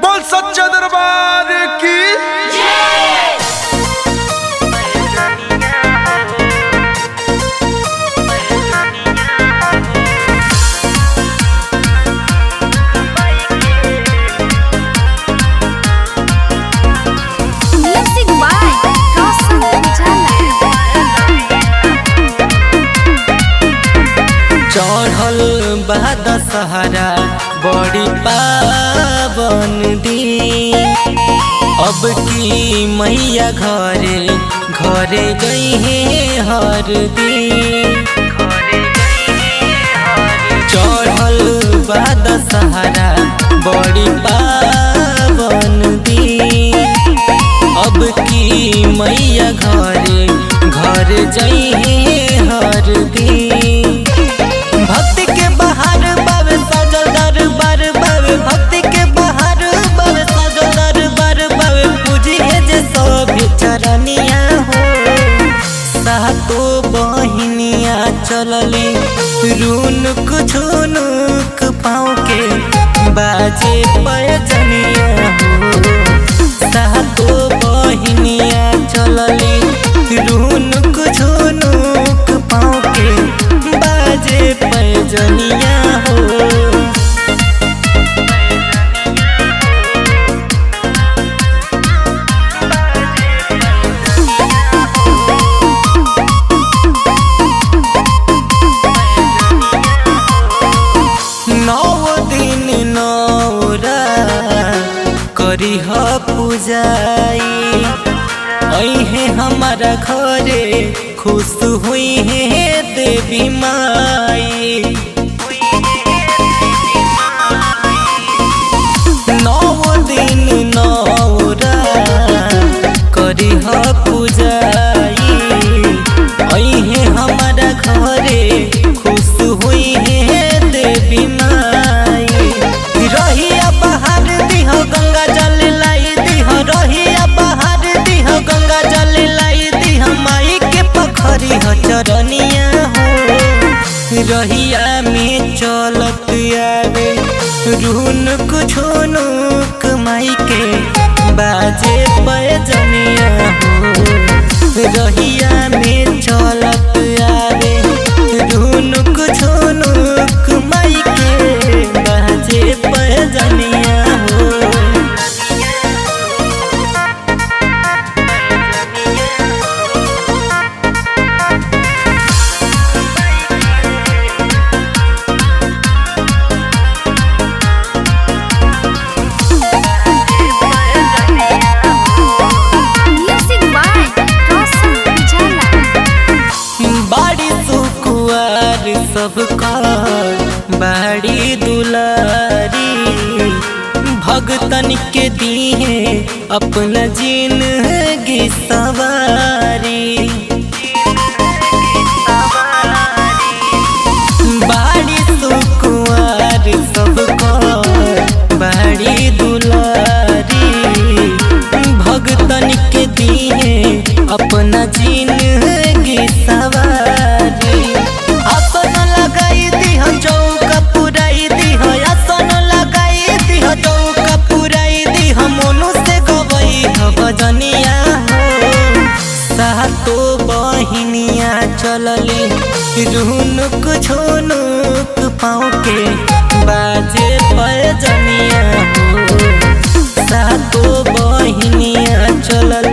बोल सच्चा दरबार की चढ़ल बाद सहारा बड़ी पावन दिन। अब की मैया घरे घरे गई है हर दिन। चढ़ल बाद सहारा बड़ी पावन दिन। अब की मैया घरे घर जई है हर दिन। भक्ति के बाहर बावे सजल दरबार बावे, भक्ति के बाहर बावे सजल दरबार बावे। पूजी है जे सब चरनिया हो, सातो बहिनिया चलली रुनुक झुनुक पाँव के बाजे पैजनिया हो। सातो बहिनिया चलली रुनुक झुनुक पाँव के बाजे पैजनिया हो। नौ दिन नौरा करी ह पूजाई। अहे हमारा घरे खुश हुई है देवी माई। नौ दिन नौरा करी ह पूजाई। अहे हमारा घरे खुश हुई है देवी माई। रहिया बहार दिह गंगा जल लाई दिह, रहिया बहार दिह गंगा जल लाई दिह। माई के पखरी ह चरनिया हो, रहिया में चलत आवे रुनुक झुनुक माई के बाजे पैजनिया हो। रहिया में चलत आवे रुनुक झुनुक माई के बाजे पैजनिया हो। बाड़ी सुकुआर सबका बाड़ी दुलारी। भगतन के दिए अपना जिंदगी सवारी। बाड़ी सुकुआर सबका बाड़ी दुलारी। भगतन के दिए अपना जिंदगी सवारी। आसन लगाई दिह चौका पुराई दिह, आसन लगाई दिह चौका पुराई दिह। मोनू से गवई भजनिया हो, सातो बहिनिया चलली रुनुक झुनुक पाँव के बाजे पैजनिया हो। सातो बहिनिया चलली